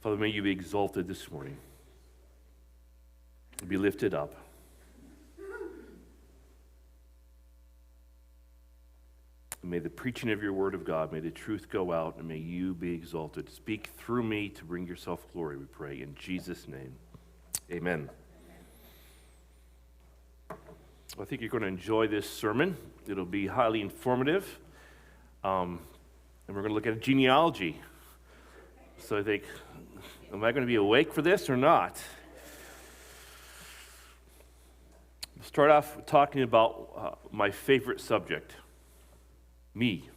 Father, may you be exalted this morning. Be lifted up. May the preaching of your word of God, may the truth go out, and may you be exalted. Speak through me to bring yourself glory, we pray. In Jesus' name, amen. I think you're going to enjoy this sermon. It'll be highly informative. And we're going to look at a genealogy. So I think, am I going to be awake for this or not? I'll start off talking about my favorite subject. Me.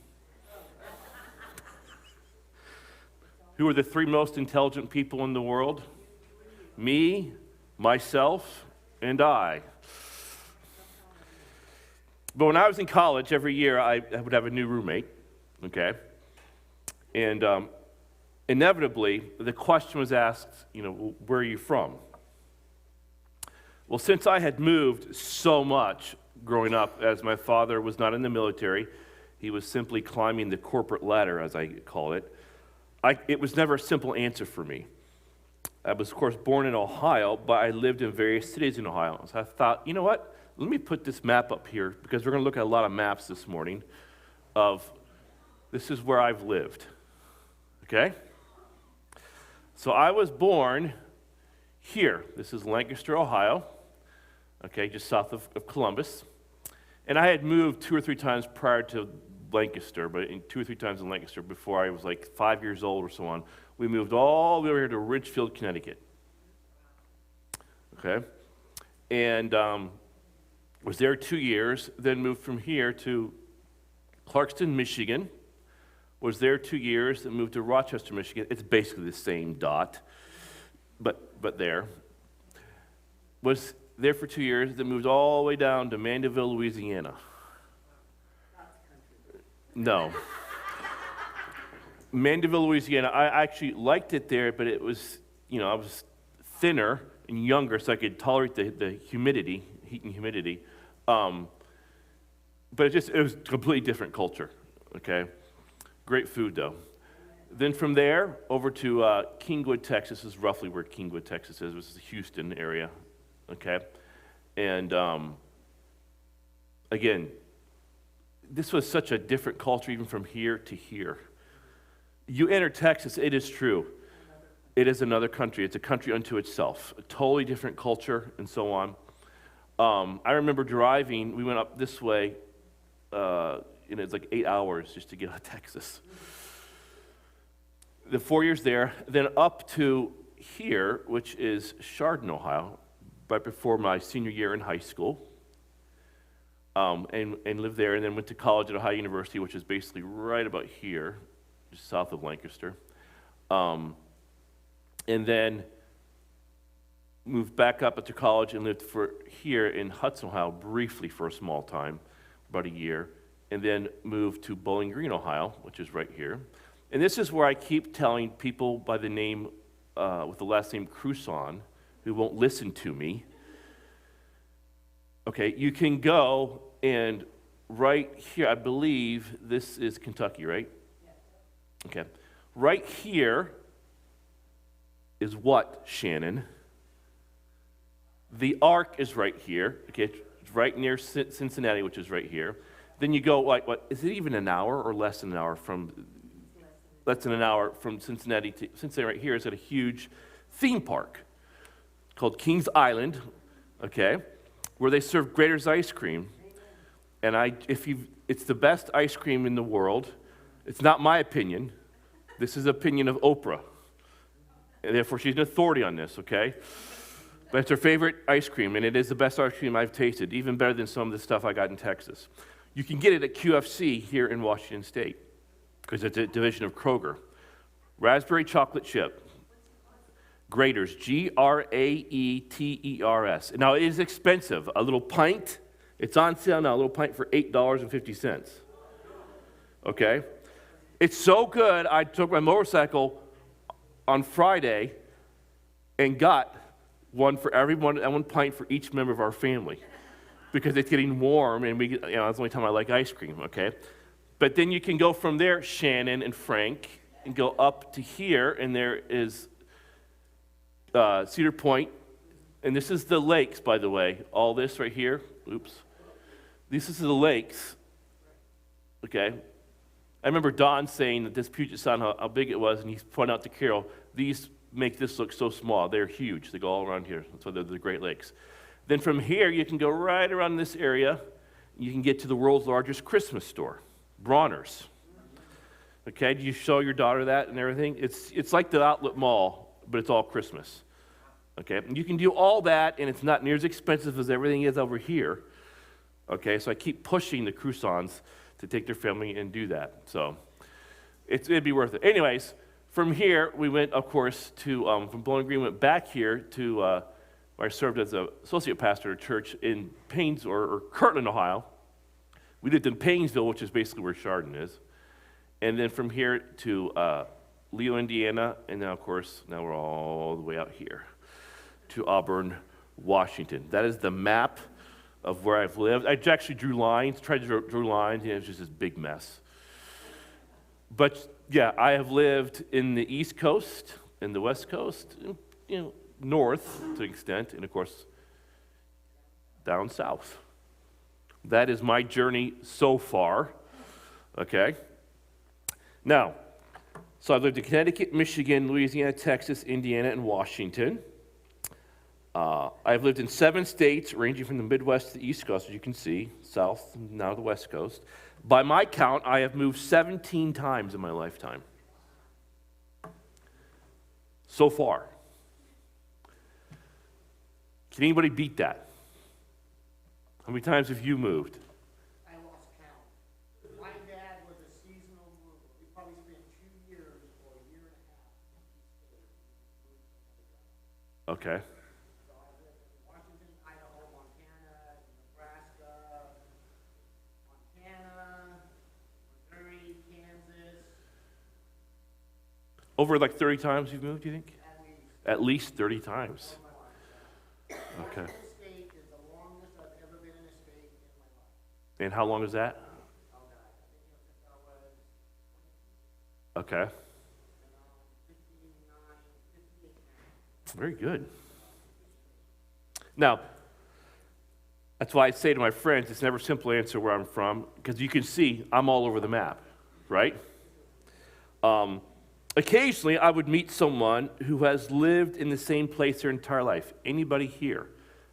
Who are the three most intelligent people in the world? Me, myself, and I. But when I was in college, every year I would have a new roommate, okay? And inevitably, the question was asked, where are you from? Well, since I had moved so much growing up, as my father was not in the military, he was simply climbing the corporate ladder, as I call it. It was never a simple answer for me. I was, of course, born in Ohio, but I lived in various cities in Ohio. So I thought, you know what? Let me put this map up here, because we're going to look at a lot of maps this morning of this is where I've lived. Okay? So I was born here. This is Lancaster, Ohio. Okay, just south of Columbus. And I had moved 2 or 3 times prior to Lancaster, but 2 or 3 times in Lancaster before I was like 5 years old or so on. We moved all the way over here to Ridgefield, Connecticut. Okay? And was there 2 years, then moved from here to Clarkston, Michigan. Was there 2 years, then moved to Rochester, Michigan. It's basically the same dot, but there. Was there for 2 years, then moved all the way down to Mandeville, Louisiana. No. Mandeville, Louisiana, I actually liked it there, but it was, I was thinner and younger, so I could tolerate the humidity, heat and humidity. But it was a completely different culture, okay? Great food, though. Then from there, over to Kingwood, Texas. This is roughly where Kingwood, Texas is. This is the Houston area, okay? And again, this was such a different culture even from here to here. You enter Texas, it is true. It is another country. It's a country unto itself. A totally different culture and so on. I remember driving, we went up this way, it's like 8 hours just to get out of Texas. The 4 years there, then up to here, which is Chardon, Ohio, right before my senior year in high school. And lived there, and then went to college at Ohio University, which is basically right about here, just south of Lancaster. And then moved back up to college and lived here in Hudson, Ohio, briefly for a small time, about a year, and then moved to Bowling Green, Ohio, which is right here. And this is where I keep telling people by the name, with the last name Cruson, who won't listen to me. Okay, you can go and right here, I believe this is Kentucky, right? Okay. Right here is what, Shannon? The Ark is right here. Okay, it's right near Cincinnati, which is right here. Then you go, what is it even an hour or less than an hour from, less than an hour from Cincinnati to Cincinnati right here is at a huge theme park called Kings Island, okay, where they serve Graeter's ice cream. And it's the best ice cream in the world. It's not my opinion. This is the opinion of Oprah. And therefore, she's an authority on this, okay? But it's her favorite ice cream, and it is the best ice cream I've tasted, even better than some of the stuff I got in Texas. You can get it at QFC here in Washington State, because it's a division of Kroger. Raspberry chocolate chip. Graeter's, Graeters. Now, it is expensive. A little pint, it's on sale now, a little pint for $8.50. Okay? It's so good, I took my motorcycle on Friday and got one for everyone, and one pint for each member of our family, because it's getting warm, and that's the only time I like ice cream, okay? But then you can go from there, Shannon and Frank, and go up to here, and there is Cedar Point, and this is the lakes, by the way. All this right here, oops. This is the lakes, okay? I remember Don saying that this Puget Sound, how big it was, and he pointed out to Carol, these make this look so small. They're huge. They go all around here. That's why they're the Great Lakes. Then from here, you can go right around this area. You can get to the world's largest Christmas store, Bronner's. Okay, do you show your daughter that and everything? It's like the outlet mall, but it's all Christmas. Okay, and you can do all that, and it's not near as expensive as everything is over here. Okay, so I keep pushing the Crusones to take their family and do that. So it'd be worth it. Anyways, from here, we went, of course, to, from Bowling Green, went back here to where I served as an associate pastor at a church in Paynes, or Kirtland, Ohio. We lived in Paynesville, which is basically where Chardon is. And then from here to Leo, Indiana, and now, of course, now we're all the way out here to Auburn, Washington. That is the map of where I've lived. I actually drew lines, tried to draw lines, and it was just this big mess. But yeah, I have lived in the East Coast, in the West Coast, north to an extent, and of course, down south. That is my journey so far, okay? Now, so I've lived in Connecticut, Michigan, Louisiana, Texas, Indiana, and Washington. I've lived in 7 states, ranging from the Midwest to the East Coast, as you can see, south, and now the West Coast. By my count, I have moved 17 times in my lifetime. So far. Can anybody beat that? How many times have you moved? I lost count. My dad was a seasonal mover. We probably spent 2 years or a year and a half. Okay. So I lived in Washington, Idaho, Montana, Nebraska, Montana, Missouri, Kansas. Over like 30 times you've moved, do you think? At least. At least 30 times. Okay. This state is the longest I've ever been in a state in my life. And how long is that? Oh, God. I've been here since I was Okay. 59, 58 now. Very good. Now, that's why I say to my friends, it's never a simple answer where I'm from, because you can see I'm all over the map, right? Occasionally, I would meet someone who has lived in the same place their entire life. Anybody here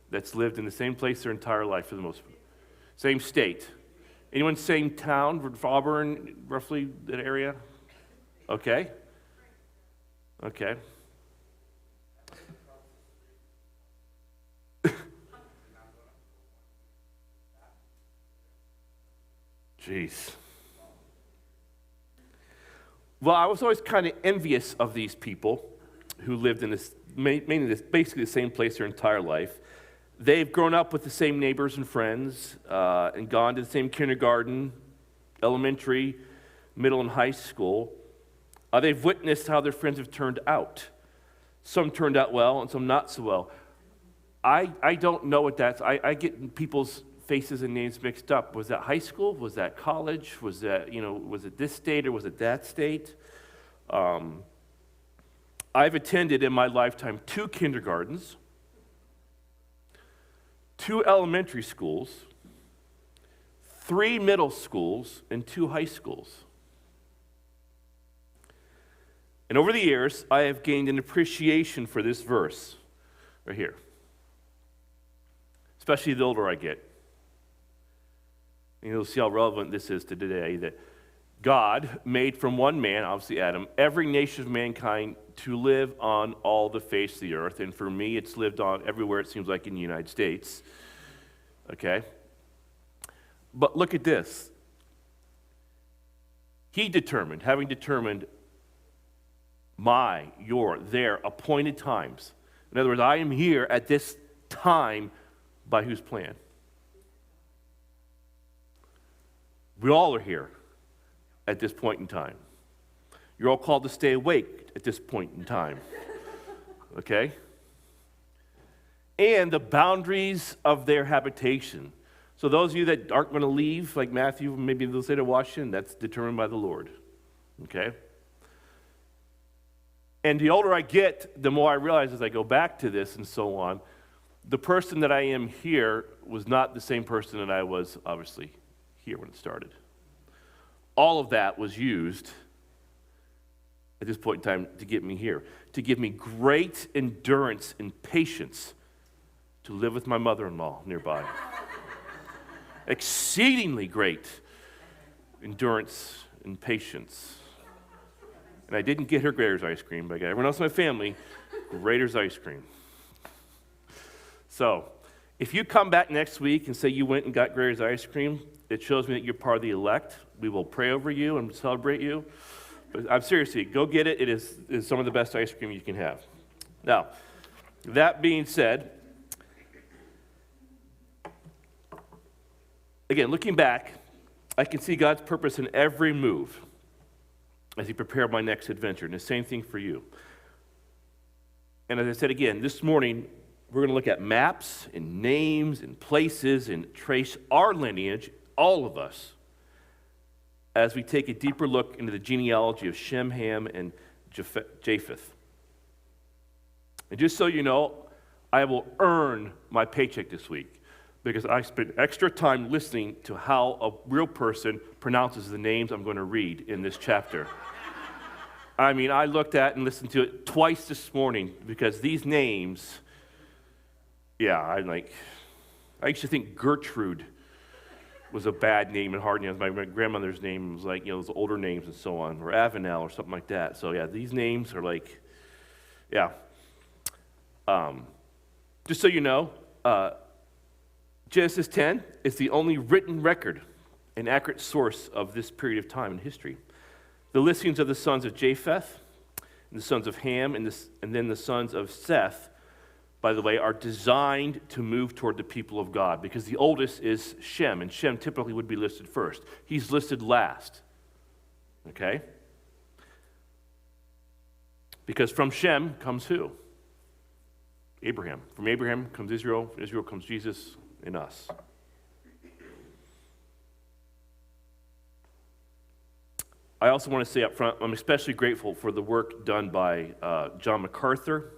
that's lived in the same place their entire life for the most part? Same state? Anyone same town, Auburn, roughly that area? Okay. Okay. Jeez. Well, I was always kind of envious of these people who lived in this, mainly this, basically the same place their entire life. They've grown up with the same neighbors and friends and gone to the same kindergarten, elementary, middle, and high school. They've witnessed how their friends have turned out. Some turned out well and some not so well. I don't know what that's. I get people's faces and names mixed up. Was that high school? Was that college? Was that, was it this state or was it that state? I've attended in my lifetime 2 kindergartens, 2 elementary schools, 3 middle schools, and 2 high schools. And over the years, I have gained an appreciation for this verse right here, especially the older I get. You'll see how relevant this is to today, that God made from one man, obviously Adam, every nation of mankind to live on all the face of the earth. And for me, it's lived on everywhere, it seems like, in the United States. Okay? But look at this. He determined, having determined your, their appointed times. In other words, I am here at this time by whose plan? We all are here at this point in time. You're all called to stay awake at this point in time. Okay? And the boundaries of their habitation. So those of you that aren't going to leave, like Matthew, maybe they'll say to Washington, that's determined by the Lord. Okay? And the older I get, the more I realize as I go back to this and so on, the person that I am here was not the same person that I was, obviously, here when it started. All of that was used at this point in time to get me here, to give me great endurance and patience to live with my mother-in-law nearby. Exceedingly great endurance and patience. And I didn't get her Grater's ice cream, but I got everyone else in my family Grater's ice cream. So, if you come back next week and say you went and got Grater's ice cream, it shows me that you're part of the elect. We will pray over you and celebrate you. But I'm seriously, go get it. It is some of the best ice cream you can have. Now, that being said, again, looking back, I can see God's purpose in every move as he prepared my next adventure. And the same thing for you. And as I said again, this morning, we're going to look at maps and names and places and trace our lineage, all of us, as we take a deeper look into the genealogy of Shem, Ham, and Japheth. And just so you know, I will earn my paycheck this week because I spent extra time listening to how a real person pronounces the names I'm going to read in this chapter. I mean, I looked at and listened to it twice this morning because these names, yeah, I used to think Gertrude was a bad name and hard name. My grandmother's name was like, those older names and so on, or Avenel or something like that. So yeah, these names are like, yeah. Just so you know, Genesis 10 is the only written record, an accurate source of this period of time in history. The listings of the sons of Japheth, and the sons of Ham, and then the sons of Seth, by the way, are designed to move toward the people of God, because the oldest is Shem, and Shem typically would be listed first. He's listed last, okay? Because from Shem comes who? Abraham. From Abraham comes Israel. From Israel comes Jesus and us. I also want to say up front, I'm especially grateful for the work done by John MacArthur,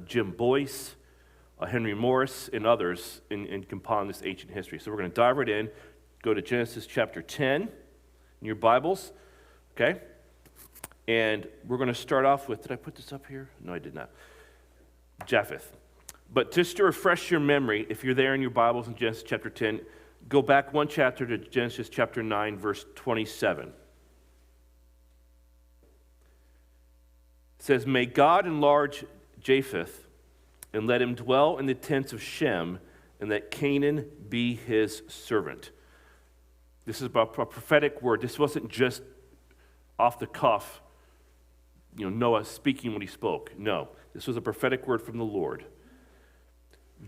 Jim Boyce, Henry Morris, and others in compiling this ancient history. So we're going to dive right in, go to Genesis chapter 10 in your Bibles, okay? And we're going to start off with, did I put this up here? No, I did not. Japheth. But just to refresh your memory, if you're there in your Bibles in Genesis chapter 10, go back one chapter to Genesis chapter 9, verse 27. It says, "May God enlarge Japheth, and let him dwell in the tents of Shem, and that Canaan be his servant." This is about a prophetic word. This wasn't just off the cuff, Noah speaking when he spoke. No, this was a prophetic word from the Lord.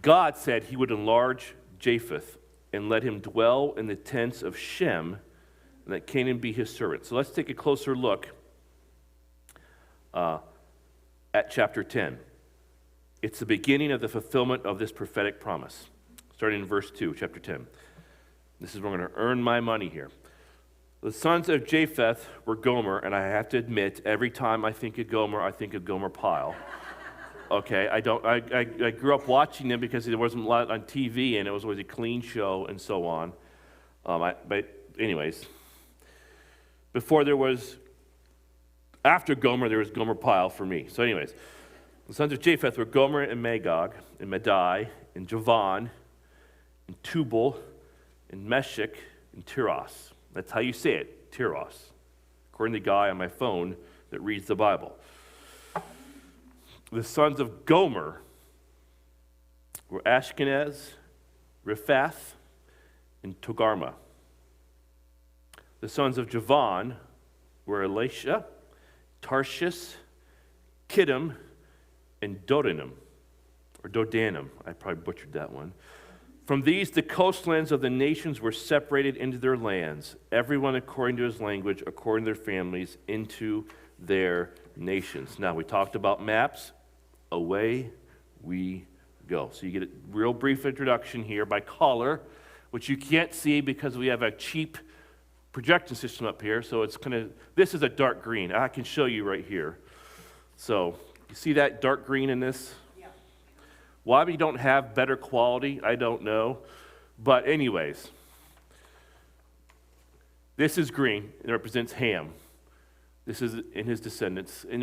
God said he would enlarge Japheth and let him dwell in the tents of Shem, and that Canaan be his servant. So let's take a closer look at chapter 10. It's the beginning of the fulfillment of this prophetic promise, starting in verse 2, chapter 10. This is where I'm going to earn my money here. The sons of Japheth were Gomer, and I have to admit, every time I think of Gomer Pyle. Okay, I grew up watching them because there wasn't a lot on TV, and it was always a clean show and so on. But anyways, after Gomer, there was Gomer Pyle for me. So anyways, the sons of Japheth were Gomer and Magog, and Madai, and Javan, and Tubal, and Meshech, and Tiras. That's how you say it, Tiras, according to the guy on my phone that reads the Bible. The sons of Gomer were Ashkenaz, Riphath, and Togarmah. The sons of Javan were Elisha, Tarshish, Kittim, and Dodanim. I probably butchered that one. From these, the coastlands of the nations were separated into their lands, everyone according to his language, according to their families, into their nations. Now, we talked about maps. Away we go. So you get a real brief introduction here by color, which you can't see because we have a cheap projection system up here. So it's this is a dark green. I can show you right here. So You see that dark green in this? Yeah. Why we don't have better quality, I don't know. But anyways, this is green. It represents Ham. This is in his descendants. And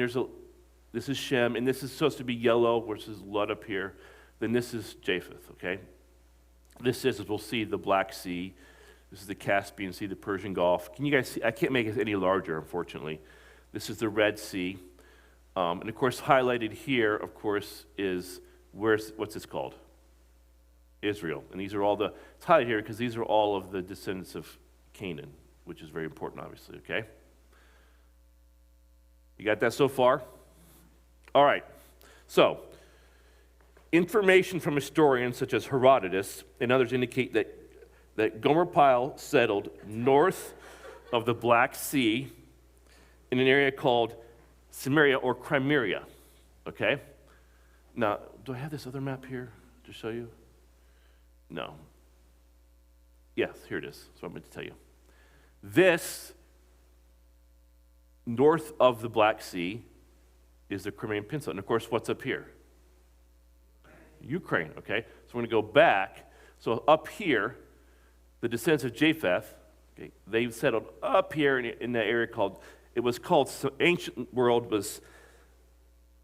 this is Shem, and this is supposed to be yellow, which is Lud up here. Then this is Japheth, okay? This is, as we'll see, the Black Sea. This is the Caspian Sea, the Persian Gulf. Can you guys see? I can't make it any larger, unfortunately. This is the Red Sea. And of course, highlighted here, of course, is what's this called? Israel. And these are all it's highlighted here because these are all of the descendants of Canaan, which is very important, obviously, okay? You got that so far? All right. So, information from historians such as Herodotus and others indicate that Gomer Pyle settled north of the Black Sea in an area called Samaria or Crimea, okay? Now, do I have this other map here to show you? No. Yes, here it is. That's what I meant to tell you. This, north of the Black Sea, is the Crimean Peninsula. And of course, what's up here? Ukraine, okay? So we're going to go back. So up here, the descendants of Japheth, okay, they settled up here in that area ancient world was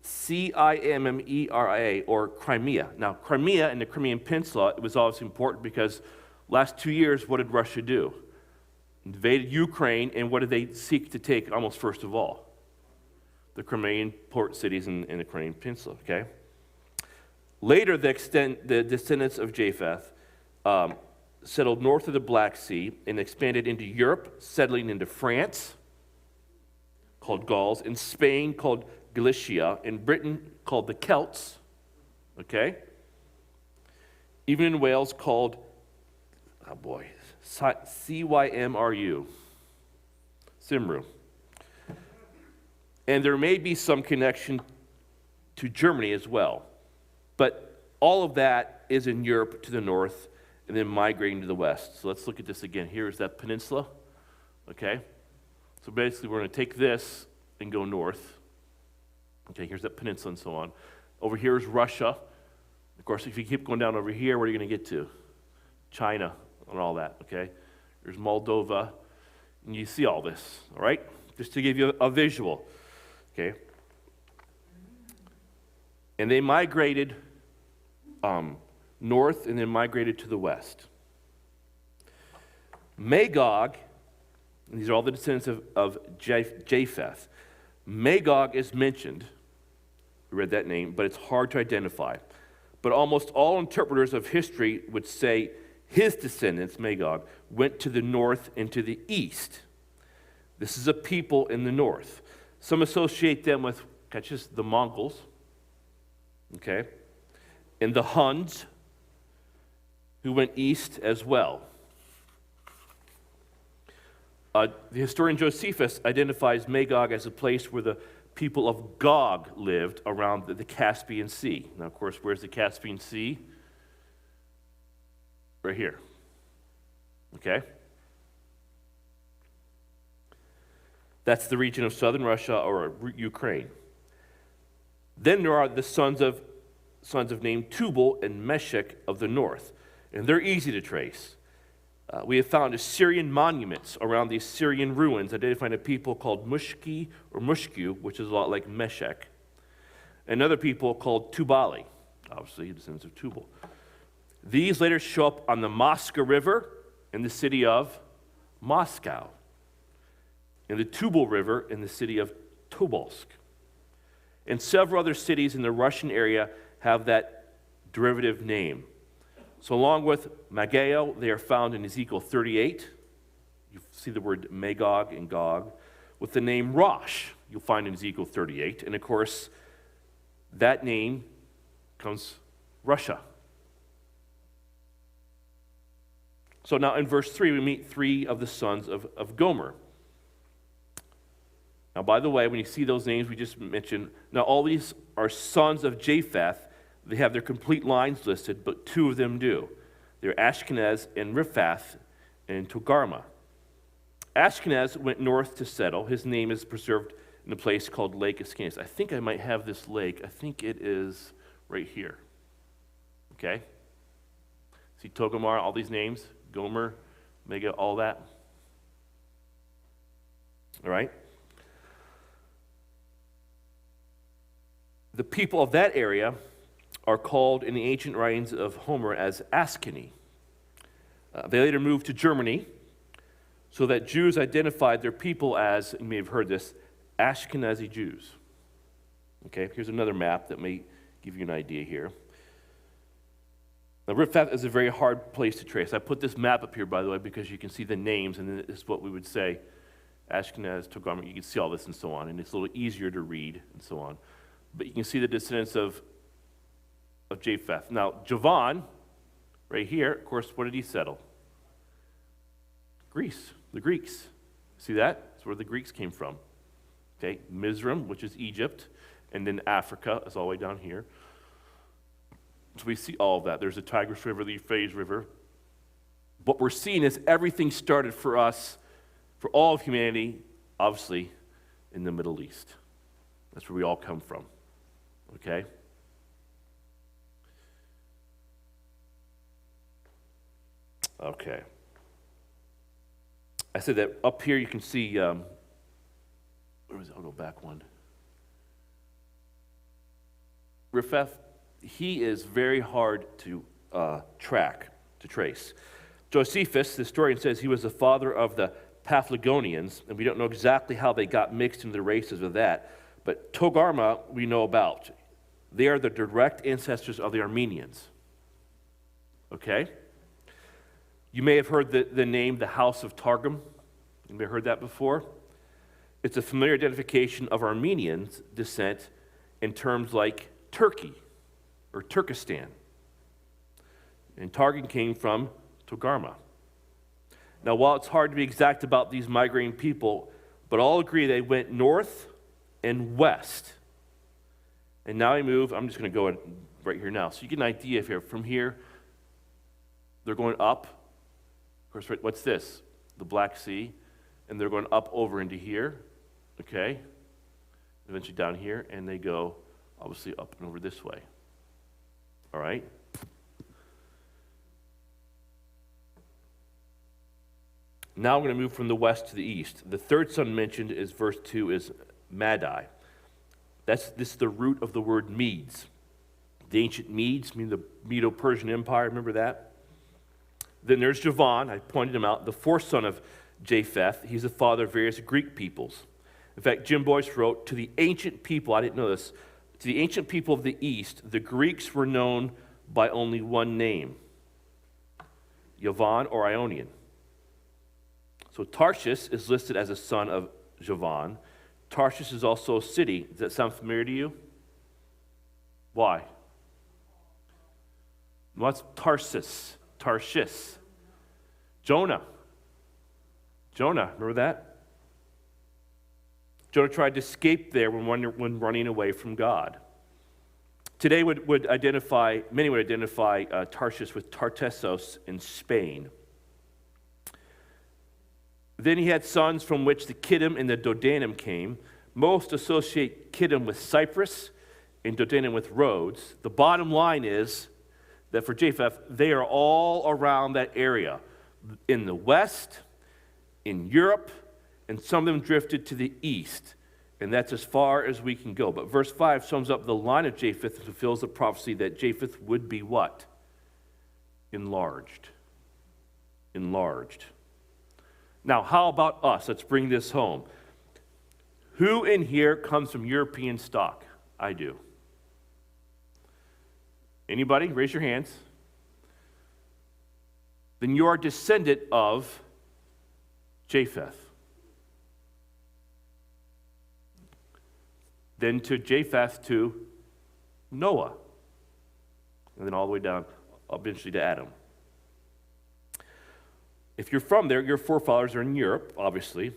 Cimmeria, or Crimea. Now, Crimea and the Crimean Peninsula, it was obviously important because last 2 years, what did Russia do? Invaded Ukraine, and what did they seek to take almost first of all? The Crimean port cities in the Crimean Peninsula, okay? Later, the descendants of Japheth settled north of the Black Sea and expanded into Europe, settling into France, called Gauls, in Spain, called Galicia, in Britain, called the Celts, okay? Even in Wales, called, Cymru, Cymru. And there may be some connection to Germany as well. But all of that is in Europe to the north and then migrating to the west. So let's look at this again. Here is that peninsula, okay? So basically we're going to take this and go north. Okay, here's that peninsula and so on. Over here is Russia. Of course, if you keep going down over here, where are you going to get to? China and all that, okay? There's Moldova. And you see all this, all right? Just to give you a visual, okay? And they migrated north and then migrated to the west. Magog, and these are all the descendants of Japheth. Magog is mentioned. We read that name, but it's hard to identify. But almost all interpreters of history would say his descendants, Magog, went to the north and to the east. This is a people in the north. Some associate them with, catch this, the Mongols, okay, and the Huns, who went east as well. The historian Josephus identifies Magog as a place where the people of Gog lived around the Caspian Sea. Now, of course, where's the Caspian Sea? Right here. Okay? That's the region of southern Russia or Ukraine. Then there are the sons of named Tubal and Meshech of the north, and they're easy to trace. We have found Assyrian monuments around the Assyrian ruins identifying a people called Mushki or Mushku, which is a lot like Meshech, and other people called Tubali, obviously descendants of Tubal. These later show up on the Moska River in the city of Moscow, and the Tubal River in the city of Tobolsk. And several other cities in the Russian area have that derivative name. So along with Mageo, they are found in Ezekiel 38. You see the word Magog and Gog. With the name Rosh, you'll find in Ezekiel 38. And of course, that name comes Russia. So now in verse 3, we meet three of the sons of Gomer. Now, by the way, when you see those names we just mentioned, now all these are sons of Japheth. They have their complete lines listed, but two of them do. They're Ashkenaz and Riphath and Togarmah. Ashkenaz went north to settle. His name is preserved in a place called Lake Ascanius. I think I might have this lake. I think it is right here. Okay? See Togomar, all these names, Gomer, Mega, all that. All right? The people of that area are called in the ancient writings of Homer as Ascani. They later moved to Germany, so that Jews identified their people as, you may have heard this, Ashkenazi Jews. Okay, here's another map that may give you an idea here. Now, Japheth is a very hard place to trace. I put this map up here, by the way, because you can see the names, and this is what we would say, Ashkenaz, Togarmah, you can see all this and so on, and it's a little easier to read and so on. But you can see the descendants of Japheth. Now, Javan, right here, of course, what did he settle? Greece, the Greeks. See that? That's where the Greeks came from. Okay, Mizraim, which is Egypt, and then Africa is all the way down here. So we see all of that. There's the Tigris River, the Euphrates River. What we're seeing is everything started for us, for all of humanity, obviously, in the Middle East. That's where we all come from. Okay? Okay. I said that up here you can see, where was it? I'll go back one. Japheth, he is very hard to track, to trace. Josephus, the historian, says he was the father of the Paphlagonians, and we don't know exactly how they got mixed into the races of that, but Togarmah we know about. They are the direct ancestors of the Armenians. Okay? You may have heard the name, the House of Targum. You may have heard that before. It's a familiar identification of Armenian descent in terms like Turkey or Turkestan. And Targum came from Togarmah. Now, while it's hard to be exact about these migrating people, but all agree they went north and west. And now we move, I'm just going to go right here now. So you get an idea if you're from here, they're going up. Of course, right, what's this? The Black Sea. And they're going up over into here, okay? Eventually down here, and they go, obviously, up and over this way. All right? Now we're going to move from the west to the east. The third son mentioned is verse 2 is Madai. This is the root of the word Medes. The ancient Medes mean the Medo-Persian Empire, remember that? Then there's Javan, I pointed him out, the fourth son of Japheth. He's the father of various Greek peoples. In fact, Jim Boyce wrote, to the ancient people, I didn't know this, to the ancient people of the East, the Greeks were known by only one name, Javan or Ionian. So Tarshish is listed as a son of Javan. Tarshish is also a city. Does that sound familiar to you? Why? What's Tarsus? Tarshish. Jonah. Remember that? Jonah tried to escape there when running away from God. Today many would identify Tarshish with Tartessos in Spain. Then he had sons from which the Kittim and the Dodanim came. Most associate Kittim with Cyprus and Dodanim with Rhodes. The bottom line is that for Japheth, they are all around that area. In the west, in Europe, and some of them drifted to the east. And that's as far as we can go. But verse 5 sums up the line of Japheth and fulfills the prophecy that Japheth would be what? Enlarged. Now, how about us? Let's bring this home. Who in here comes from European stock? I do. Anybody? Raise your hands. Then you are a descendant of Japheth. Then to Japheth to Noah. And then all the way down, eventually to Adam. If you're from there, your forefathers are in Europe, obviously.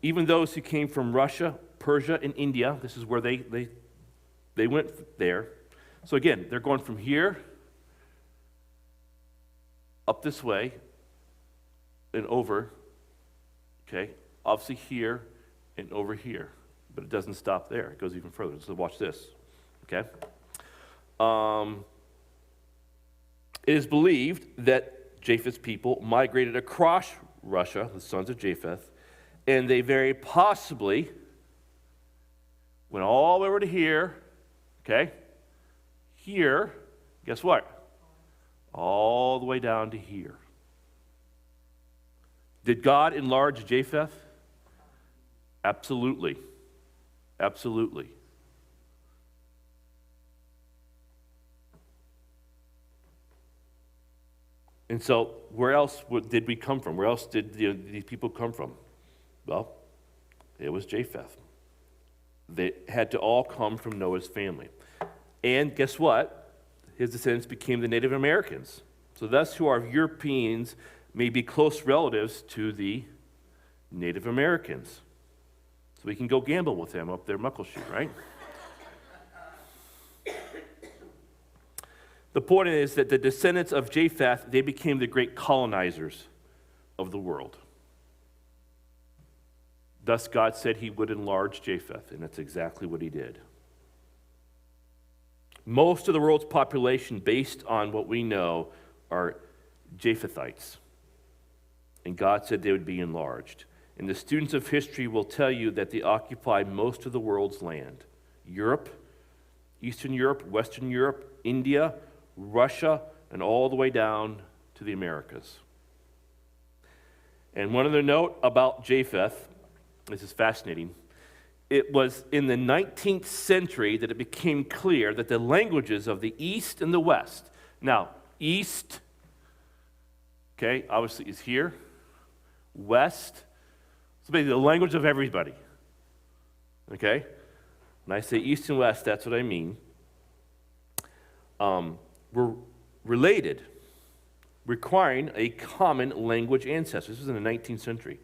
Even those who came from Russia, Persia, and India, this is where they went there. So again, they're going from here up this way and over, okay, obviously here and over here. But it doesn't stop there. It goes even further. So watch this, okay? It is believed that Japheth's people migrated across Russia, the sons of Japheth, and they very possibly went all the way over to here, okay? Here, guess what? All the way down to here. Did God enlarge Japheth? Absolutely. Absolutely. And so, where else did we come from? Where else did these people come from? Well, it was Japheth. They had to all come from Noah's family. And guess what? His descendants became the Native Americans. So thus who are Europeans may be close relatives to the Native Americans. So we can go gamble with them up there, Muckleshoot, right? The point is that the descendants of Japheth, they became the great colonizers of the world. Thus God said he would enlarge Japheth, and that's exactly what he did. Most of the world's population, based on what we know, are Japhethites. And God said they would be enlarged. And the students of history will tell you that they occupy most of the world's land. Europe, Eastern Europe, Western Europe, India, Russia, and all the way down to the Americas. And one other note about Japheth, this is fascinating. It was in the 19th century that it became clear that the languages of the East and the West, now, East, okay, obviously is here, West, so basically the language of everybody, okay? When I say East and West, that's what I mean. Were related, requiring a common language ancestor. This was in the 19th century.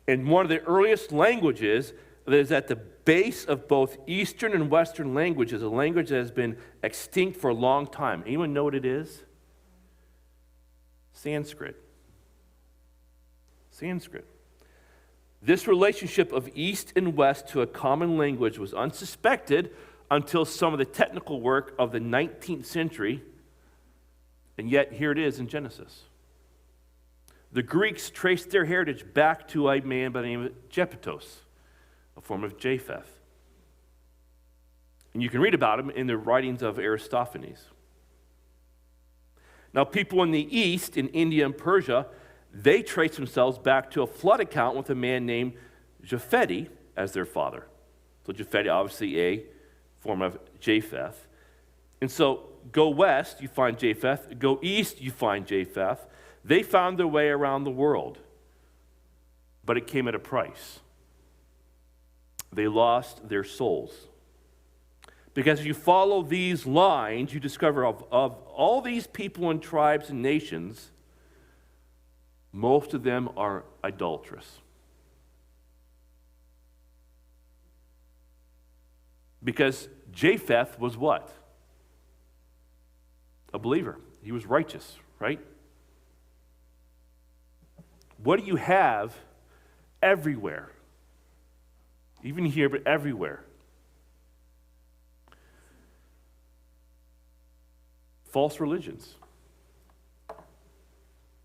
And one of the earliest languages that is at the base of both Eastern and Western languages, a language that has been extinct for a long time. Anyone know what it is? Sanskrit. Sanskrit. This relationship of East and West to a common language was unsuspected until some of the technical work of the 19th century, and yet here it is in Genesis. The Greeks traced their heritage back to a man by the name of Japheth, a form of Japheth. And you can read about him in the writings of Aristophanes. Now, people in the East, in India and Persia, they trace themselves back to a flood account with a man named Japheth as their father. So Japheth, obviously a form of Japheth. And so go west, you find Japheth. Go east, you find Japheth. They found their way around the world, but it came at a price. They lost their souls. Because if you follow these lines, you discover of all these people and tribes and nations, most of them are idolatrous. Because Japheth was what? A believer. He was righteous, right? What do you have everywhere? Even here, but everywhere. False religions.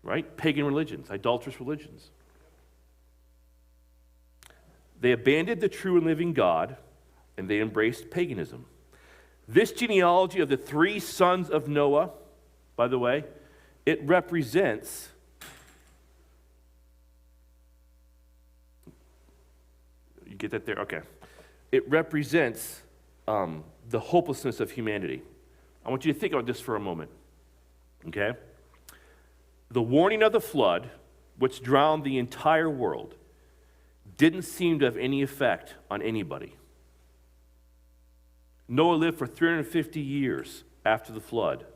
Right? Pagan religions, idolatrous religions. They abandoned the true and living God, and they embraced paganism. This genealogy of the three sons of Noah, by the way, it represents you get that there? Okay. It represents the hopelessness of humanity. I want you to think about this for a moment. Okay? The warning of the flood, which drowned the entire world, didn't seem to have any effect on anybody. Noah lived for 350 years after the flood.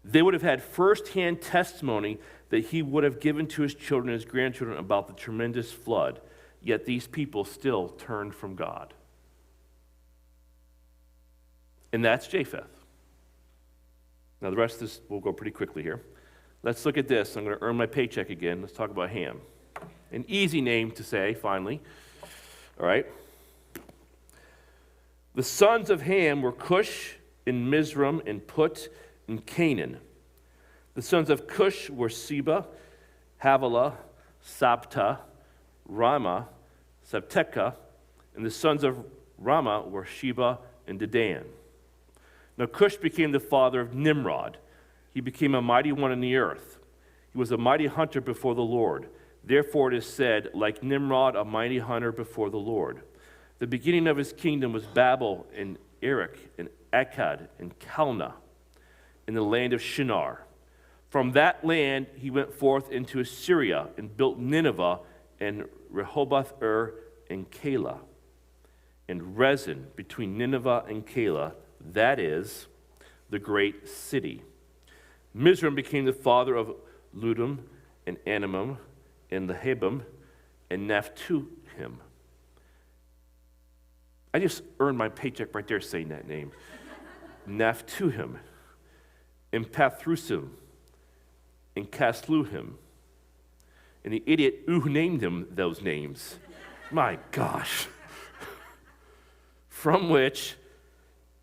They would have had firsthand testimony that he would have given to his children and his grandchildren about the tremendous flood, yet these people still turned from God. And that's Japheth. Now the rest of this will go pretty quickly here. Let's look at this. I'm going to earn my paycheck again. Let's talk about Ham. An easy name to say, finally. All right? The sons of Ham were Cush and Mizraim and Put and Canaan. The sons of Cush were Seba, Havilah, Sabta, Ramah, Sabteka, and the sons of Ramah were Sheba and Dedan. Now Cush became the father of Nimrod. He became a mighty one in the earth. He was a mighty hunter before the Lord. Therefore it is said, like Nimrod, a mighty hunter before the Lord. The beginning of his kingdom was Babel and Erech and Akkad and Calneh in the land of Shinar. From that land he went forth into Assyria and built Nineveh and Rehoboth-ir and Calah and Rezin between Nineveh and Calah, that is, the great city. Mizraim became the father of Ludum and Anamim and Lehabim and Naphtuhim. I just earned my paycheck right there saying that name. Naphtuhim and Pathrusim and Casluhim. And the idiot who named them those names. My gosh. From which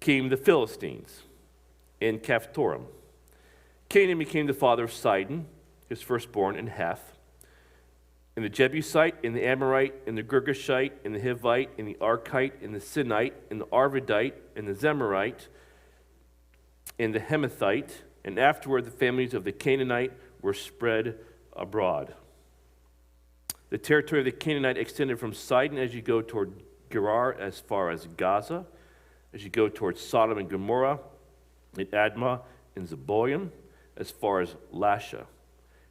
came the Philistines and Caphtorim. Canaan became the father of Sidon, his firstborn, and Heth, and the Jebusite, and the Amorite, and the Girgashite, and the Hivite, and the Archite, and the Sinite, and the Arvadite, and the Zemarite, and the Hemathite, and afterward the families of the Canaanite were spread abroad. The territory of the Canaanite extended from Sidon as you go toward Gerar as far as Gaza, as you go towards Sodom and Gomorrah, and Admah and Zeboim, as far as Lasha.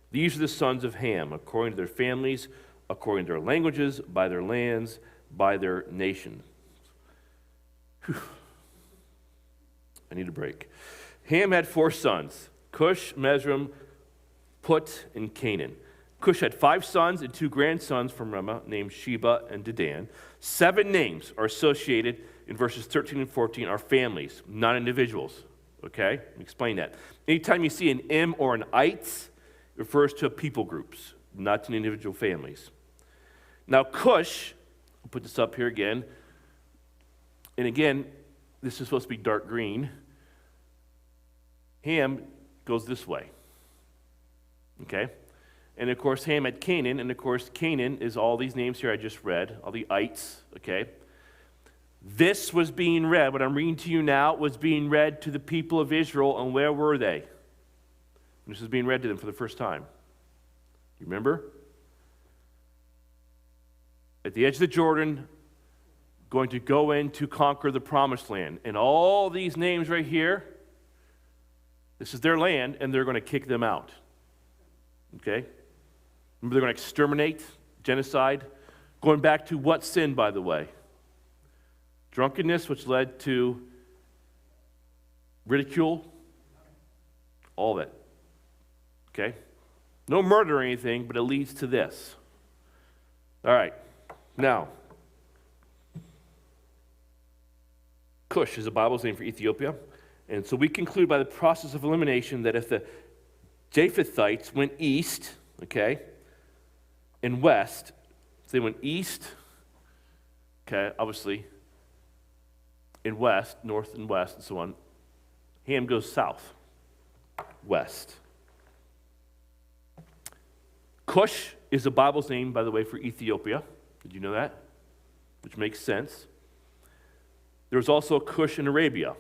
These are the sons of Ham, according to their families, according to their languages, by their lands, by their nations. Whew. I need a break. Ham had 4 sons, Cush, Mizraim, Put, and Canaan. Cush had 5 sons and 2 grandsons from Ramah named Sheba and Dedan. 7 names are associated in verses 13 and 14 are families, not individuals. Okay? Let me explain that. Anytime you see an M or an ites, it refers to people groups, not to individual families. Now Cush, I'll put this up here again, and again, this is supposed to be dark green. Ham goes this way. Okay? And of course, Ham had Canaan, and of course, Canaan is all these names here I just read, all the ites, okay? This was being read, what I'm reading to you now was being read to the people of Israel, and where were they? This was being read to them for the first time. You remember? At the edge of the Jordan, going to go in to conquer the promised land. And all these names right here, this is their land, and they're going to kick them out. Okay? Remember, they're going to exterminate, genocide. Going back to what sin, by the way? Drunkenness, which led to ridicule, all of it. Okay? No murder or anything, but it leads to this. All right. Now, Cush is the Bible's name for Ethiopia. And so we conclude by the process of elimination that if the Japhethites went east, okay, and west, so they went east, okay, obviously, and west, north and west, and so on. Ham goes south, west. Cush is the Bible's name, by the way, for Ethiopia. Did you know that? Which makes sense. There was also a Cush in Arabia.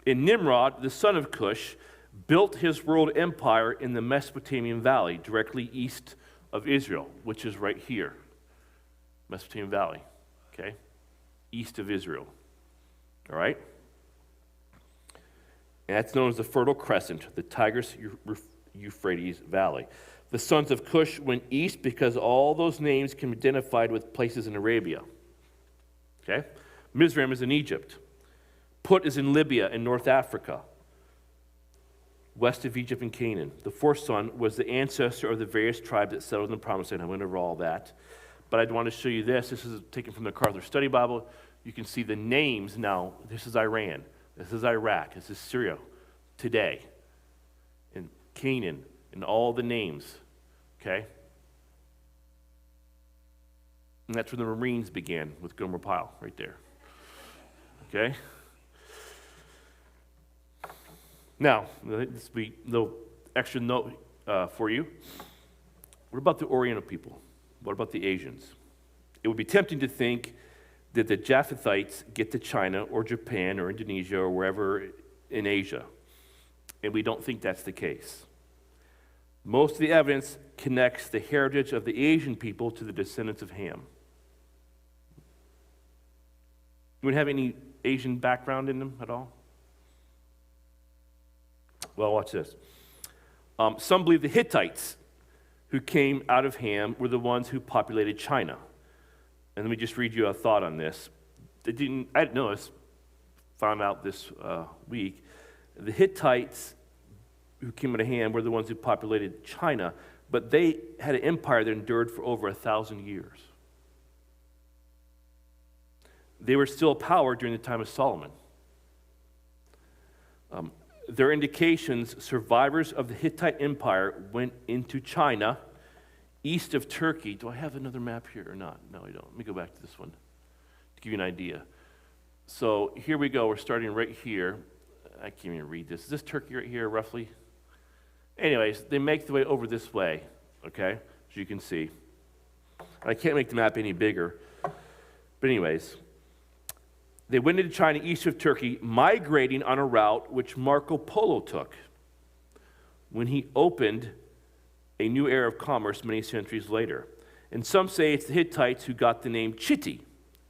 And Nimrod, the son of Cush, built his world empire in the Mesopotamian valley, directly east of Israel, which is right here. Mesopotamian valley, okay? East of Israel. All right? And that's known as the Fertile Crescent, the Tigris-Euphrates Valley. The sons of Cush went east because all those names can be identified with places in Arabia. Okay? Mizraim is in Egypt. Put is in Libya and North Africa, west of Egypt and Canaan. The 4th son was the ancestor of the various tribes that settled in the Promised Land. I went over all that. But I'd want to show you this. This is taken from the MacArthur Study Bible. You can see the names now. This is Iran. This is Iraq. This is Syria today. And Canaan and all the names. Okay? And that's where the Marines began, with Gomer Pyle, right there. Okay? Now, this will be a little extra note for you. What about the Oriental people? What about the Asians? It would be tempting to think that the Japhethites get to China or Japan or Indonesia or wherever in Asia. And we don't think that's the case. Most of the evidence connects the heritage of the Asian people to the descendants of Ham. Anyone have any Asian background in them at all? Well, watch this. Some believe the Hittites who came out of Ham were the ones who populated China. And let me just read you a thought on this. I didn't know this, found out this week. The Hittites who came out of Ham were the ones who populated China, but they had an empire that endured for over 1,000 years. They were still a power during the time of Solomon. There are indications survivors of the Hittite Empire went into China, east of Turkey. Do I have another map here or not? No, I don't. Let me go back to this one to give you an idea. So here we go. We're starting right here. I can't even read this. Is this Turkey right here, roughly? Anyways, they make their way over this way, okay, as you can see. I can't make the map any bigger. But anyways, they went into China east of Turkey, migrating on a route which Marco Polo took when he opened a new era of commerce many centuries later. And some say it's the Hittites who got the name Chitti,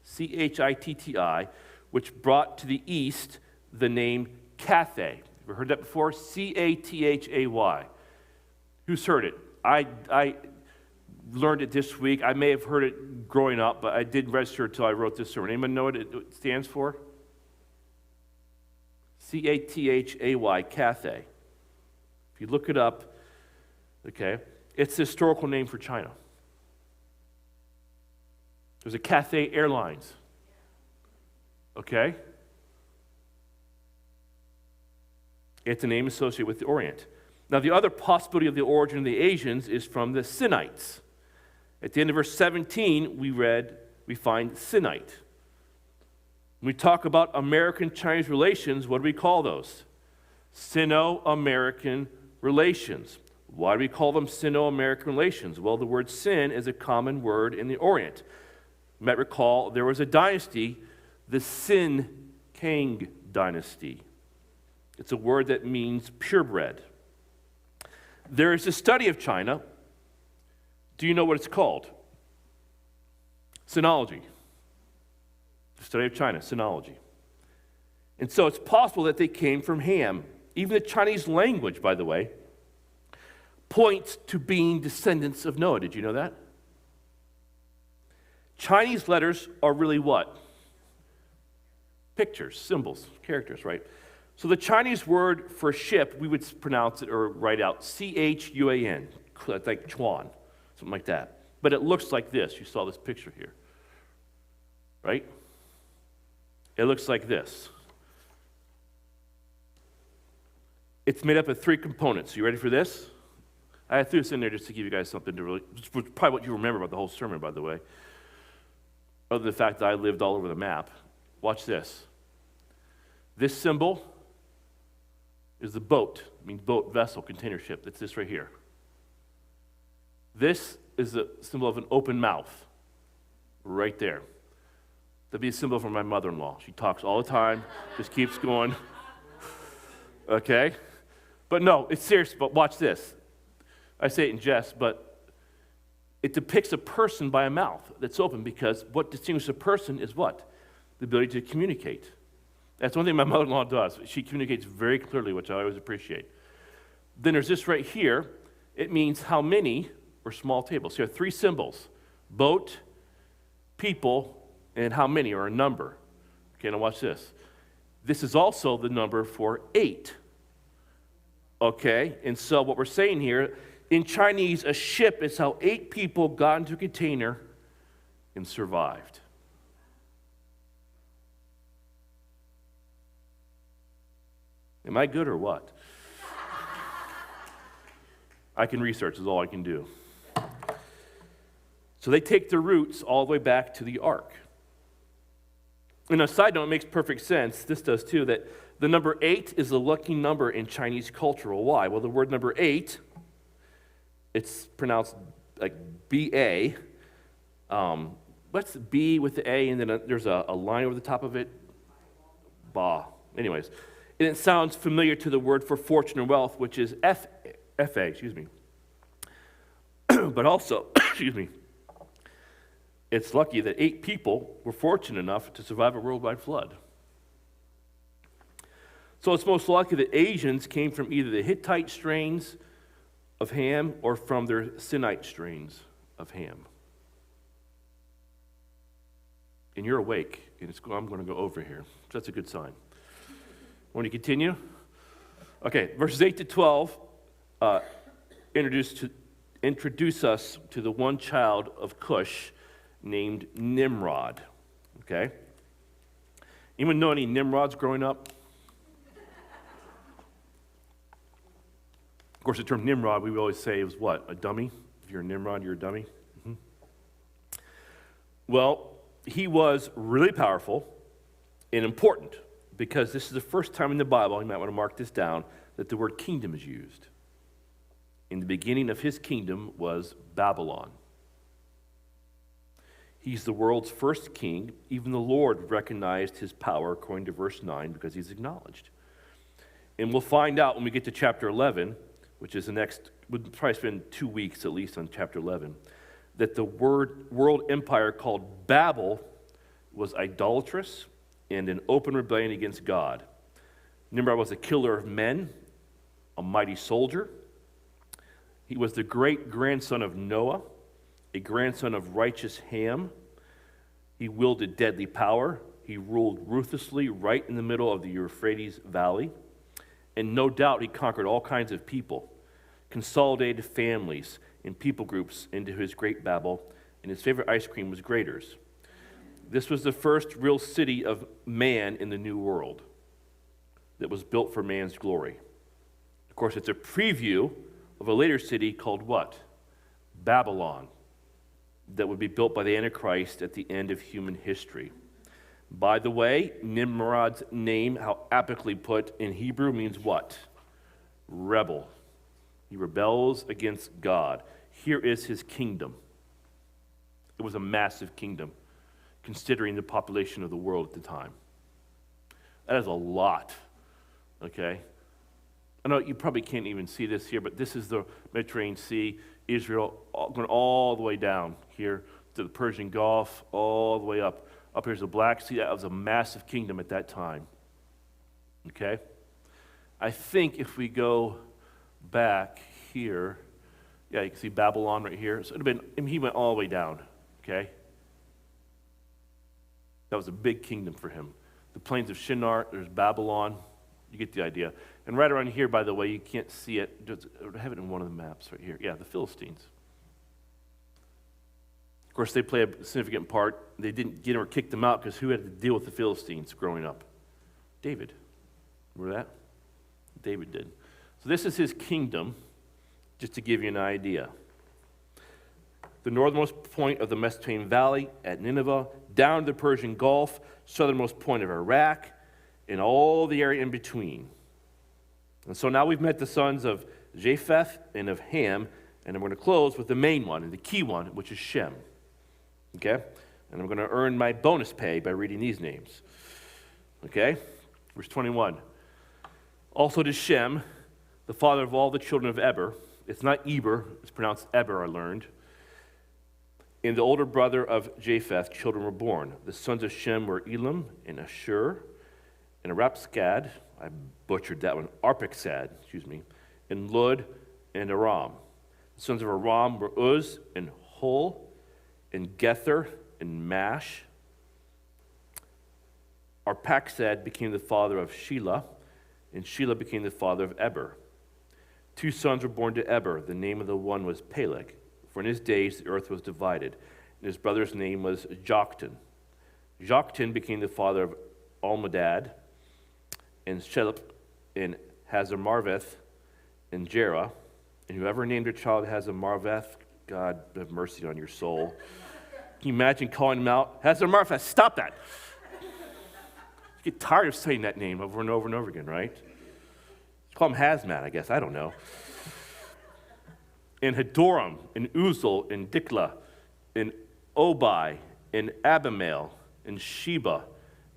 C-H-I-T-T-I, which brought to the east the name Cathay. Ever heard that before? C-A-T-H-A-Y. Who's heard it? I learned it this week. I may have heard it growing up, but I didn't register until I wrote this sermon. Anyone know what it stands for? C-A-T-H-A-Y, Cathay. If you look it up, okay, it's the historical name for China. There's a Cathay Airlines. Okay? It's a name associated with the Orient. Now, the other possibility of the origin of the Asians is from the Sinites. At the end of verse 17, we find Sinite. When we talk about American-Chinese relations, what do we call those? Sino-American relations. Why do we call them Sino-American relations? Well, the word sin is a common word in the Orient. You might recall there was a dynasty, the Sin Kang dynasty. It's a word that means purebred. There is a study of China. Do you know what it's called? Sinology. The study of China, sinology. And so it's possible that they came from Ham. Even the Chinese language, by the way, points to being descendants of Noah. Did you know that? Chinese letters are really what? Pictures, symbols, characters, right? So the Chinese word for ship, we would pronounce it or write out C-H-U-A-N, like Chuan, something like that. But it looks like this. You saw this picture here, right? It looks like this. It's made up of 3 components. You ready for this? I threw this in there just to give you guys something to really, probably what you remember about the whole sermon, by the way, other than the fact that I lived all over the map. Watch this. This symbol is the boat. It means boat, vessel, container ship. That's this right here. This is the symbol of an open mouth, right there. That'd be a symbol for my mother-in-law. She talks all the time, just keeps going. Okay? But no, it's serious, but watch this. I say it in jest, but it depicts a person by a mouth that's open, because what distinguishes a person is what? The ability to communicate. That's one thing my mother-in-law does. She communicates very clearly, which I always appreciate. Then there's this right here. It means how many, or small tables. So you have 3 symbols: boat, people, and how many, or a number. Okay, now watch this. This is also the number for 8. Okay, and so what we're saying here, in Chinese, a ship is how 8 people got into a container and survived. Am I good or what? I can research is all I can do. So they take their roots all the way back to the ark. And a side note, it makes perfect sense, this does too, that the number 8 is a lucky number in Chinese culture. Why? Well, the word number 8, it's pronounced like B-A. What's B with the A, and then there's a line over the top of it? Ba. Anyways, and it sounds familiar to the word for fortune or wealth, which is F-A, excuse me. But also, excuse me, it's lucky that 8 people were fortunate enough to survive a worldwide flood. So it's most likely that Asians came from either the Hittite strains of Ham or from their Sinite strains of Ham. And you're awake, and I'm going to go over here. So that's a good sign. Want to continue? Okay, verses 8 to 12 introduce us to the one child of Cush named Nimrod. Okay? Anyone know any Nimrods growing up? Of course, the term Nimrod, we would always say, was what? A dummy? If you're a Nimrod, you're a dummy? Mm-hmm. Well, he was really powerful and important because this is the first time in the Bible, you might want to mark this down, that the word kingdom is used. In the beginning of his kingdom was Babylon. He's the world's first king. Even the Lord recognized his power, according to verse 9, because he's acknowledged. And we'll find out when we get to chapter 11, which is we'll probably spend 2 weeks at least on chapter 11, that the world empire called Babel was idolatrous and an open rebellion against God. Nimrod was a killer of men, a mighty soldier. He was the great-grandson of Noah, a grandson of righteous Ham. He wielded deadly power. He ruled ruthlessly right in the middle of the Euphrates Valley. And no doubt he conquered all kinds of people, consolidated families and people groups into his great Babel, and his favorite ice cream was Graters. This was the first real city of man in the New World that was built for man's glory. Of course, it's a preview of a later city called what? Babylon, that would be built by the Antichrist at the end of human history. By the way, Nimrod's name, how apically put in Hebrew, means what? Rebel. He rebels against God. Here is his kingdom. It was a massive kingdom, considering the population of the world at the time. That is a lot, okay? I know you probably can't even see this here, but this is the Mediterranean Sea, Israel, going all the way down here to the Persian Gulf, all the way up. Up here's the Black Sea. That was a massive kingdom at that time, okay? I think if we go back here, yeah, you can see Babylon right here. So it would have been, he went all the way down, okay? That was a big kingdom for him. The plains of Shinar, there's Babylon. You get the idea. And right around here, by the way, you can't see it. Just have it in one of the maps right here. Yeah, the Philistines. Of course, they play a significant part. They didn't get him or kick them out because who had to deal with the Philistines growing up? David. Remember that? David did. So this is his kingdom, just to give you an idea. The northernmost point of the Mesopotamian Valley at Nineveh, down to the Persian Gulf, southernmost point of Iraq, and all the area in between. And so now we've met the sons of Japheth and of Ham, and I'm going to close with the main one and the key one, which is Shem. Okay? And I'm going to earn my bonus pay by reading these names. Okay? Verse 21. Also to Shem, the father of all the children of Eber. It's not Eber, it's pronounced Eber, I learned. And the older brother of Japheth, children were born. The sons of Shem were Elam and Ashur and Arapskad. I butchered that one. Arphaxad, and Lud and Aram. The sons of Aram were Uz and Hul and Gether and Mash. Arphaxad became the father of Shelah, and Shelah became the father of Eber. 2 sons were born to Eber. The name of the one was Peleg, for in his days the earth was divided, and his brother's name was Joktan. Joktan became the father of Almadad, and Shelep, and Hazarmarveth, and Jerah. And whoever named their child Hazarmarveth God have mercy on your soul. Can you imagine calling him out? Hazarmaveth, stop that. You get tired of saying that name over and over and over again, right? Call him Hazmat, I guess. I don't know. In Hadoram, in Uzal, in Diklah, in Obai, in Abimael, in Sheba,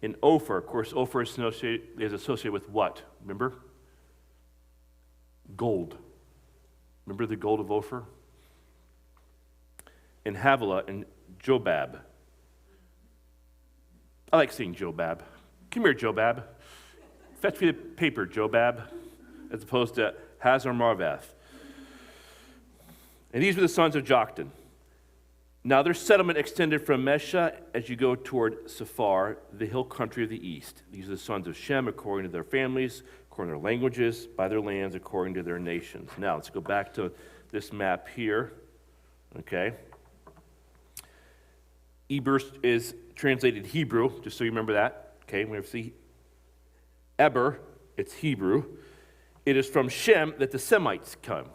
in Ophir. Of course, Ophir is associated with what? Remember? Gold. Remember the gold of Ophir? In Havilah, and Jobab. I like saying Jobab. Come here, Jobab. Fetch me the paper, Jobab, as opposed to Hazarmaveth. And these were the sons of Joktan. Now their settlement extended from Mesha as you go toward Sephar, the hill country of the east. These are the sons of Shem according to their families, according to their languages, by their lands, according to their nations. Now let's go back to this map here. Okay. Eber is translated Hebrew, just so you remember that. Okay, we have to see Eber, it's Hebrew. It is from Shem that the Semites come.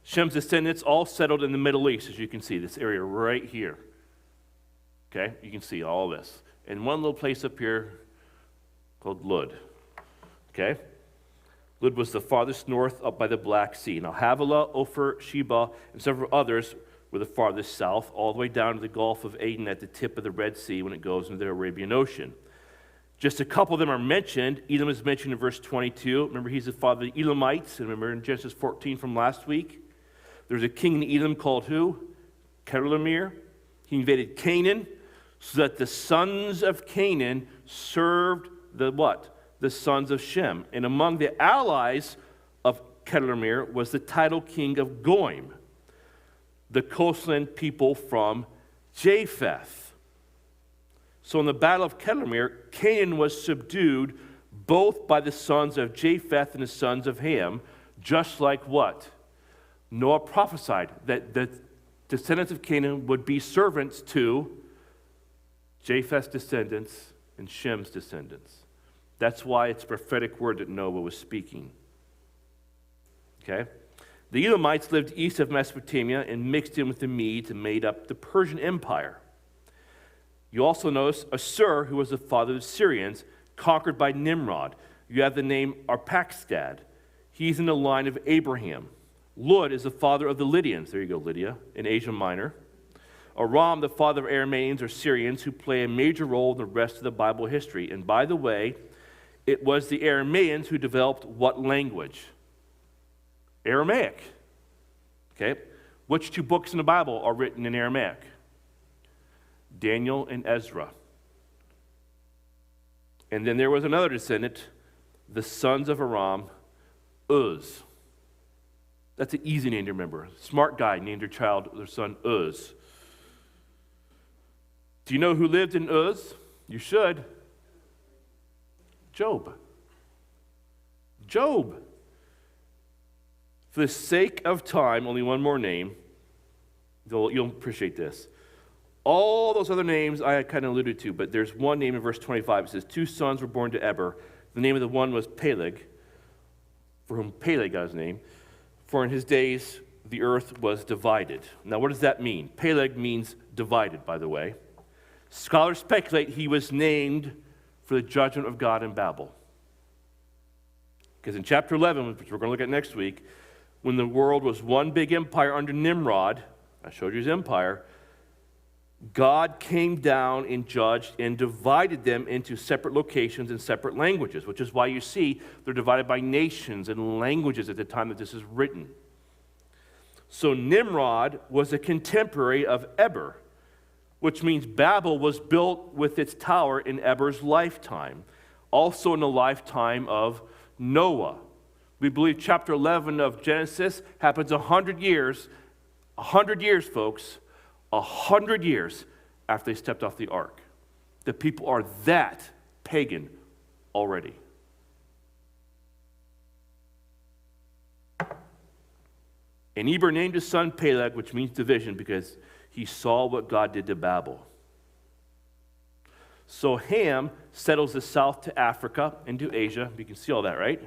Shem's descendants all settled in the Middle East, as you can see, this area right here. Okay, you can see all this. And one little place up here called Lud. Okay? Lud was the farthest north up by the Black Sea. Now Havilah, Ophir, Sheba, and several others were the farthest south, all the way down to the Gulf of Aden at the tip of the Red Sea when it goes into the Arabian Ocean. Just a couple of them are mentioned. Edom is mentioned in verse 22. Remember, he's the father of the Edomites. And remember in Genesis 14 from last week? There's a king in Edom called who? Kedorlaomer. He invaded Canaan so that the sons of Canaan served the what? The sons of Shem. And among the allies of Kedorlaomer was the title king of Goim, the coastland people from Japheth. So in the battle of Kedorlaomer, Canaan was subdued both by the sons of Japheth and the sons of Ham, just like what? Noah prophesied that the descendants of Canaan would be servants to Japheth's descendants and Shem's descendants. That's why it's a prophetic word that Noah was speaking. Okay? The Edomites lived east of Mesopotamia and mixed in with the Medes and made up the Persian Empire. You also notice Assur, who was the father of the Syrians, conquered by Nimrod. You have the name Arpachshad. He's in the line of Abraham. Lud is the father of the Lydians. There you go, Lydia, in Asia Minor. Aram, the father of Arameans or Syrians, who play a major role in the rest of the Bible history. And by the way, it was the Arameans who developed what language? Aramaic. Okay? Which two books in the Bible are written in Aramaic? Daniel and Ezra. And then there was another descendant, the sons of Aram, Uz. That's an easy name to remember. Smart guy named their son Uz. Do you know who lived in Uz? You should. Job. Job. For the sake of time, only one more name. You'll appreciate this. All those other names I kind of alluded to, but there's one name in verse 25. It says, 2 sons were born to Eber. The name of the one was Peleg, for whom Peleg got his name. For in his days the earth was divided. Now what does that mean? Peleg means divided, by the way. Scholars speculate he was named for the judgment of God in Babel. Because in chapter 11, which we're going to look at next week, when the world was one big empire under Nimrod, I showed you his empire, God came down and judged and divided them into separate locations and separate languages, which is why you see they're divided by nations and languages at the time that this is written. So Nimrod was a contemporary of Eber, which means Babel was built with its tower in Eber's lifetime, also in the lifetime of Noah. We believe chapter 11 of Genesis happens 100 years, folks, 100 years after they stepped off the ark. The people are that pagan already. And Eber named his son Peleg, which means division, because he saw what God did to Babel. So Ham settles the south to Africa into Asia. You can see all that, right?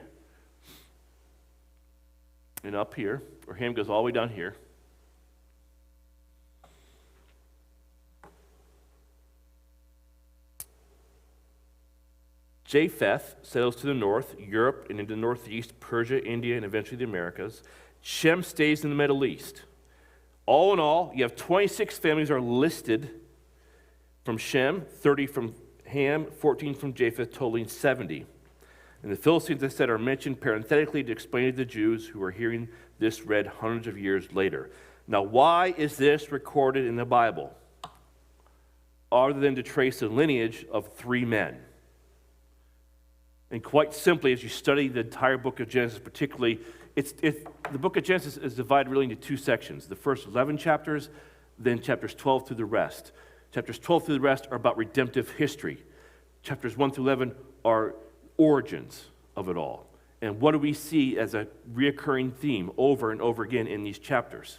And up here, or Ham goes all the way down here. Japheth settles to the north, Europe, and into the northeast, Persia, India, and eventually the Americas. Shem stays in the Middle East. All in all, you have 26 families are listed from Shem, 30 from Ham, 14 from Japheth, totaling 70. And the Philistines, as I said, are mentioned parenthetically to explain to the Jews who are hearing this read hundreds of years later. Now, why is this recorded in the Bible? Other than to trace the lineage of 3 men. And quite simply, as you study the entire book of Genesis, particularly, the book of Genesis is divided really into 2 sections. The first 11 chapters, then chapters 12 through the rest. Chapters 12 through the rest are about redemptive history. Chapters 1 through 11 are origins of it all. And what do we see as a reoccurring theme over and over again in these chapters?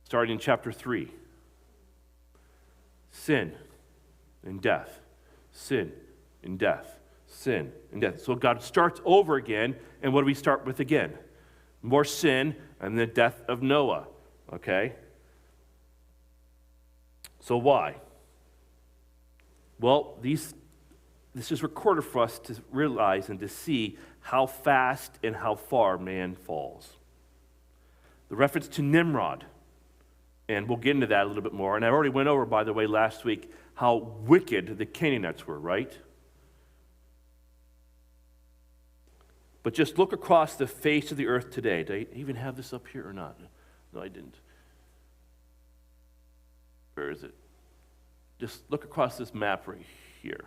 Starting in chapter 3. Sin and death. Sin and death. Sin and death. So God starts over again, and what do we start with again? More sin and the death of Noah. Okay? So why? Well, this is recorded for us to realize and to see how fast and how far man falls. The reference to Nimrod, and we'll get into that a little bit more. And I already went over, by the way, last week, how wicked the Canaanites were, right? But just look across the face of the earth today. Did I even have this up here or not? No, I didn't. Where is it? Just look across this map right here.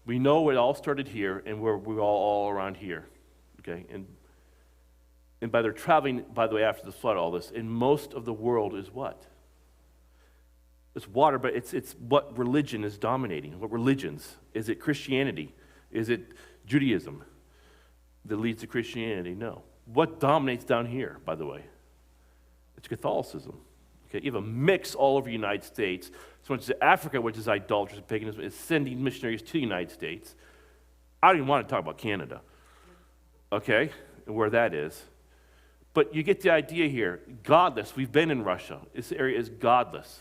We know it all started here, and we're all around here. Okay? And by their traveling, by the way, after the flood, all this, and most of the world is what? It's water, but it's what religion is dominating. What religions? Is it Christianity? Is it Judaism that leads to Christianity? No. What dominates down here, by the way? It's Catholicism. Okay, you have a mix all over the United States. So much as Africa, which is idolatrous and paganism, is sending missionaries to the United States. I don't even want to talk about Canada, okay, and where that is. But you get the idea here. Godless. We've been in Russia. This area is godless.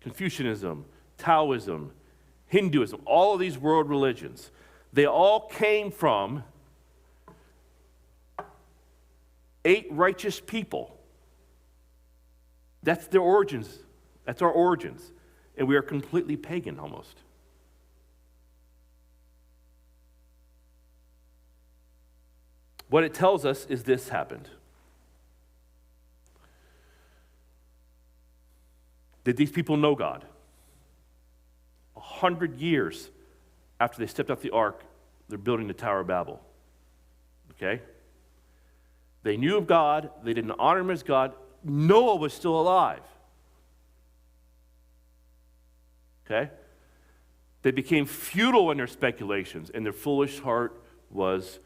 Confucianism, Taoism, Hinduism, all of these world religions, they all came from 8 righteous people. That's their origins. That's our origins. And we are completely pagan almost. What it tells us is this happened. Did these people know God? 100 years after they stepped off the ark, they're building the Tower of Babel. Okay? They knew of God. They didn't honor him as God. Noah was still alive. Okay? They became futile in their speculations, and their foolish heart was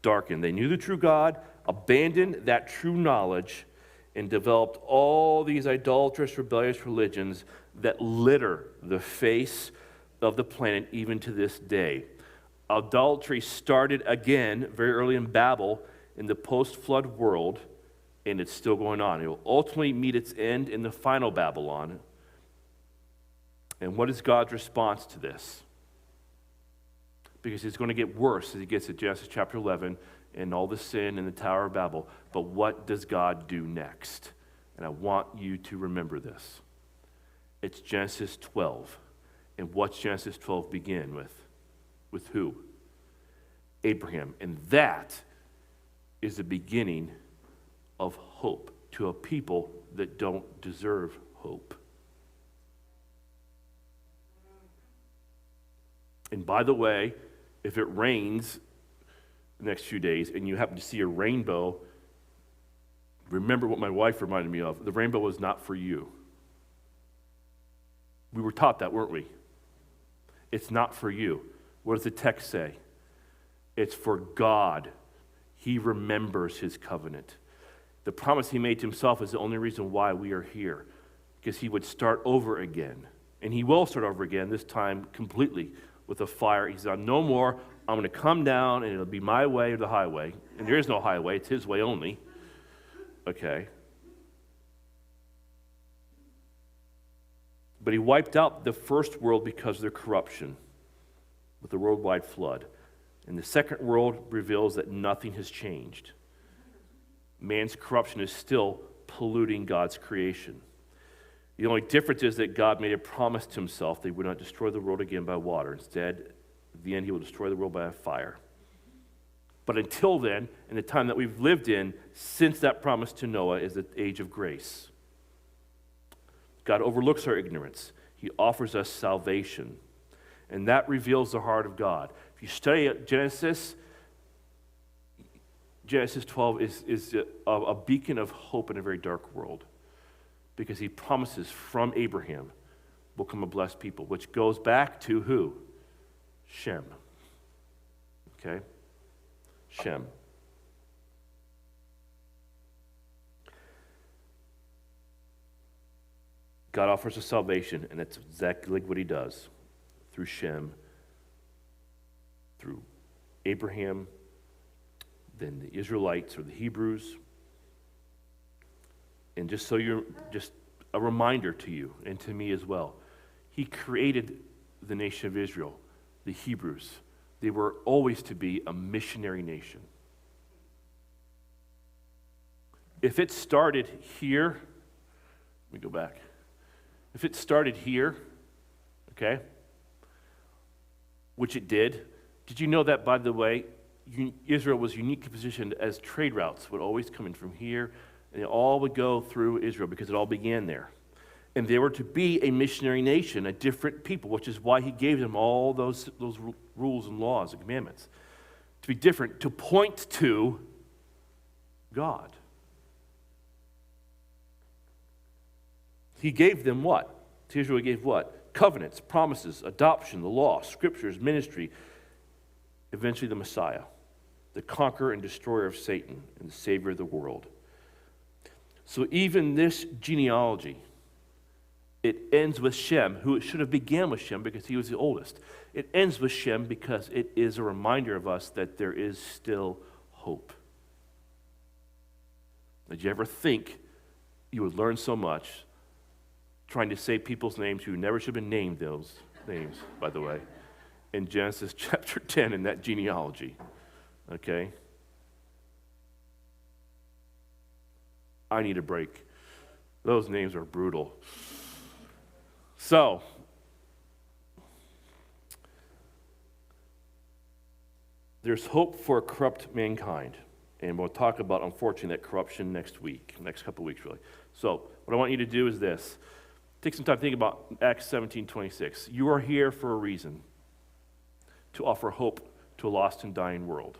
darkened. They knew the true God, abandoned that true knowledge, and developed all these idolatrous, rebellious religions that litter the face of the planet even to this day. Idolatry started again very early in Babel in the post-flood world, and it's still going on. It will ultimately meet its end in the final Babylon. And what is God's response to this? Because it's going to get worse as he gets to Genesis chapter 11 and all the sin in the Tower of Babel. But what does God do next? And I want you to remember this. It's Genesis 12. And what's Genesis 12 begin with? With who? Abraham. And that is the beginning of hope to a people that don't deserve hope. And by the way, if it rains the next few days and you happen to see a rainbow, remember what my wife reminded me of. The rainbow was not for you. We were taught that, weren't we? It's not for you. What does the text say? It's for God. He remembers his covenant. The promise he made to himself is the only reason why we are here, because he would start over again. And he will start over again, this time completely with a fire. He said, no more. I'm going to come down, and it'll be my way or the highway. And there is no highway. It's his way only. Okay. But he wiped out the first world because of their corruption with the worldwide flood. And the second world reveals that nothing has changed. Man's corruption is still polluting God's creation. The only difference is that God made a promise to himself that he would not destroy the world again by water. Instead, at the end, he will destroy the world by a fire. But until then, in the time that we've lived in, since that promise to Noah, is the age of grace. God overlooks our ignorance. He offers us salvation. And that reveals the heart of God. If you study Genesis 12 is a beacon of hope in a very dark world. Because he promises from Abraham will come a blessed people, which goes back to who? Shem. Okay? Shem. God offers us salvation, and that's exactly what he does through Shem, through Abraham, then the Israelites or the Hebrews. And just so you're, just a reminder to you and to me as well, he created the nation of Israel, the Hebrews. They were always to be a missionary nation. If it started here, let me go back. If it started here, okay, which it did you know that, by the way, Israel was uniquely positioned as trade routes would always come in from here, and it all would go through Israel because it all began there. And they were to be a missionary nation, a different people, which is why he gave them all those rules and laws and commandments. To be different, to point to God. He gave them what? To Israel he gave what? Covenants, promises, adoption, the law, scriptures, ministry, eventually the Messiah, the conqueror and destroyer of Satan and the Savior of the world. So even this genealogy, it ends with Shem, who it should have began with Shem because he was the oldest. It ends with Shem because it is a reminder of us that there is still hope. Did you ever think you would learn so much trying to say people's names who never should have been named those names, by the way, in Genesis chapter 10 in that genealogy? Okay? I need a break. Those names are brutal. So, there's hope for a corrupt mankind. And we'll talk about, unfortunately, that corruption next couple weeks, really. So, what I want you to do is this. Take some time to think about Acts 17:26. You are here for a reason, to offer hope to a lost and dying world.